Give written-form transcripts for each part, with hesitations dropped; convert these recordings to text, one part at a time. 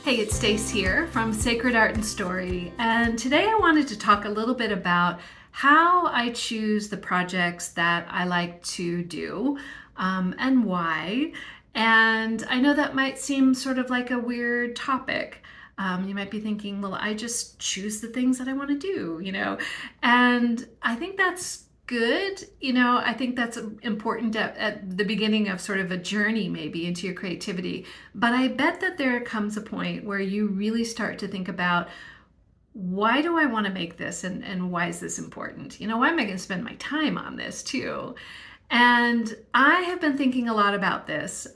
Hey, it's Stace here from Sacred Art and Story, and today I wanted to talk a little bit about how I choose the projects that I like to do and why. And I know that might seem sort of like a weird topic. You might be thinking, well, I just choose the things that I want to do, And I think that's good. I think that's important at the beginning of sort of a journey, maybe into your creativity. But I bet that there comes a point where you really start to think about, why do I want to make this, and why is this important? Why am I going to spend my time on this too? And I have been thinking a lot about this,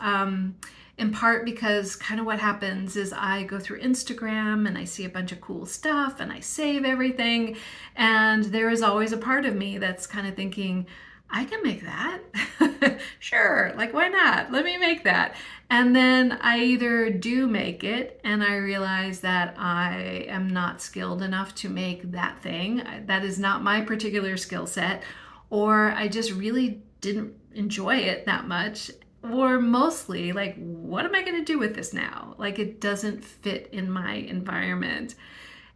in part because kind of what happens is I go through Instagram and I see a bunch of cool stuff and I save everything. And there is always a part of me that's kind of thinking, I can make that. Sure, like why not? Let me make that. And then I either do make it and I realize that I am not skilled enough to make that thing. That is not my particular skill set. Or I just really didn't enjoy it that much. Or mostly, like, what am I going to do with this now? Like, it doesn't fit in my environment.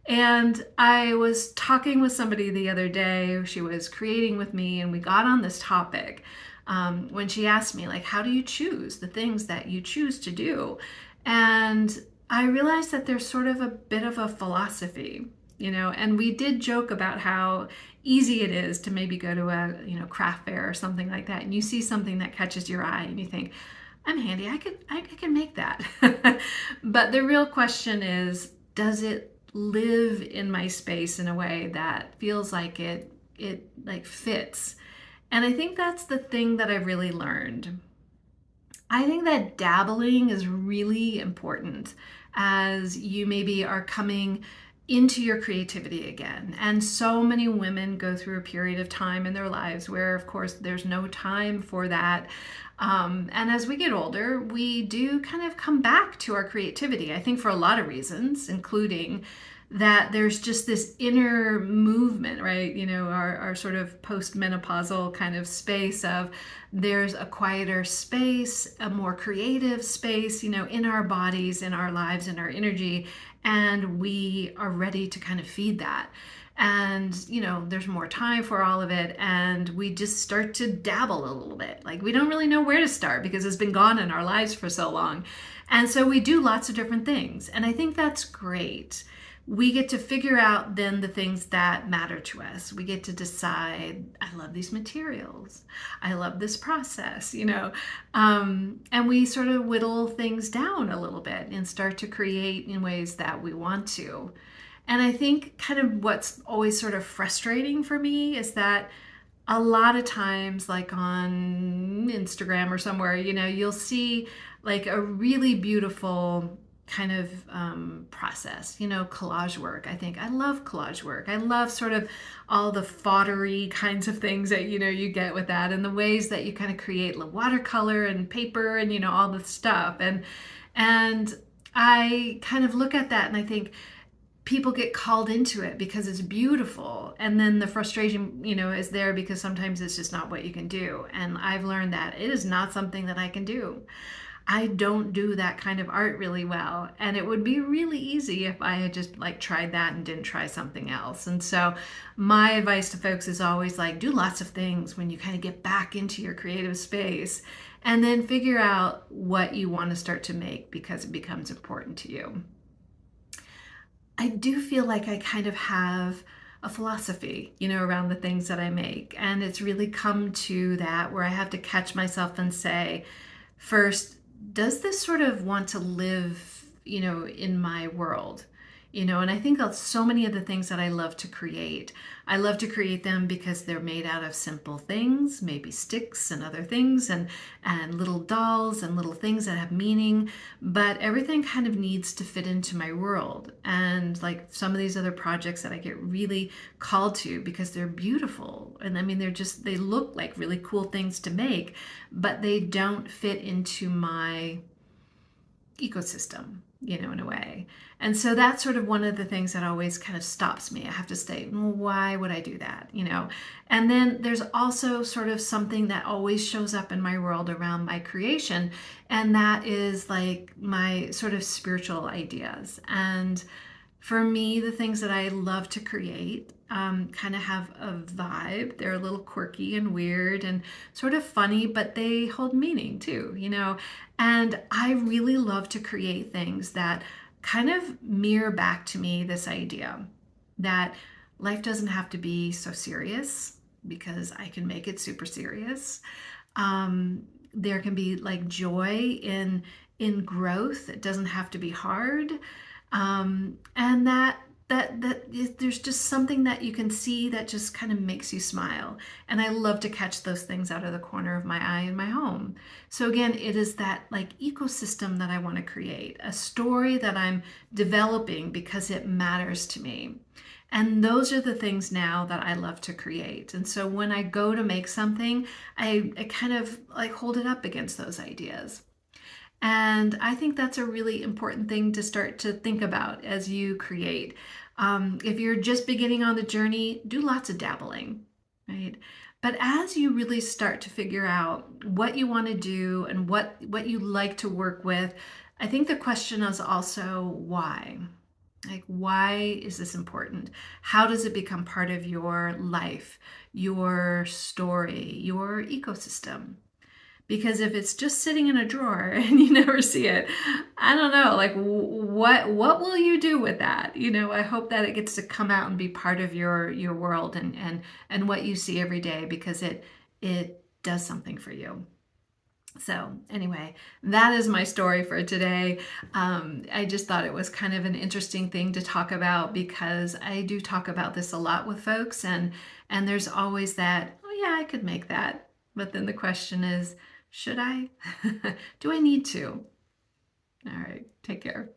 And I was talking with somebody the other day. She was creating with me, and we got on this topic when she asked me, like, how do you choose the things that you choose to do? And I realized that there's sort of a bit of a philosophy, and we did joke about how easy it is to maybe go to a craft fair or something like that, and you see something that catches your eye and you think, I'm handy, I can make that. But the real question is, does it live in my space in a way that feels like it like fits? And I think that's the thing that I've really learned. I think that dabbling is really important as you maybe are coming into your creativity again. And so many women go through a period of time in their lives where, of course, there's no time for that. And as we get older, we do kind of come back to our creativity, I think for a lot of reasons, including that there's just this inner movement, right? Our sort of post-menopausal kind of space of there's a quieter space, a more creative space, in our bodies, in our lives, in our energy, and we are ready to kind of feed that. And there's more time for all of it, and we just start to dabble a little bit. Like, we don't really know where to start because it's been gone in our lives for so long. And so we do lots of different things, and I think that's great. We get to figure out then the things that matter to us. We get to decide, I love these materials, I love this process, and we sort of whittle things down a little bit and start to create in ways that we want to. And I think kind of what's always sort of frustrating for me is that a lot of times, like on Instagram or somewhere, you'll see like a really beautiful kind of process, collage work. I love collage work. I love sort of all the foddery kinds of things that, you get with that, and the ways that you kind of create watercolor and paper and, all the stuff. And I kind of look at that and I think, people get called into it because it's beautiful, and then the frustration is there because sometimes it's just not what you can do. And I've learned that it is not something that I can do. I don't do that kind of art really well, and it would be really easy if I had just tried that and didn't try something else. And so my advice to folks is always do lots of things when you kind of get back into your creative space, and then figure out what you want to start to make because it becomes important to you. I do feel like I kind of have a philosophy, around the things that I make. And it's really come to that where I have to catch myself and say, first, does this sort of want to live, in my world? And I think of so many of the things that I love to create them because they're made out of simple things, maybe sticks and other things, and little dolls and little things that have meaning, but everything kind of needs to fit into my world. And like some of these other projects that I get really called to because they're beautiful. And I mean, they look like really cool things to make, but they don't fit into my ecosystem. in a way. And so that's sort of one of the things that always kind of stops me. I have to say, well, why would I do that? And then there's also sort of something that always shows up in my world around my creation, and that is like my sort of spiritual ideas. And for me, the things that I love to create kind of have a vibe. They're a little quirky and weird and sort of funny, but they hold meaning too. And I really love to create things that kind of mirror back to me this idea that life doesn't have to be so serious because I can make it super serious. Um, there can be like joy in growth. It doesn't have to be hard, and there's just something that you can see that just kind of makes you smile. And I love to catch those things out of the corner of my eye in my home. So again, it is that like ecosystem that I want to create, a story that I'm developing because it matters to me. And those are the things now that I love to create. And so when I go to make something, I kind of like hold it up against those ideas. And I think that's a really important thing to start to think about as you create. If you're just beginning on the journey, do lots of dabbling, right? But as you really start to figure out what you want to do and what you like to work with, I think the question is also why. Like, why is this important? How does it become part of your life, your story, your ecosystem? Because if it's just sitting in a drawer and you never see it, I don't know, like what will you do with that? I hope that it gets to come out and be part of your world and what you see every day, because it does something for you. So anyway, that is my story for today. I just thought it was kind of an interesting thing to talk about, because I do talk about this a lot with folks, and there's always that, oh yeah, I could make that. But then the question is, should I? Do I need to? All right, take care.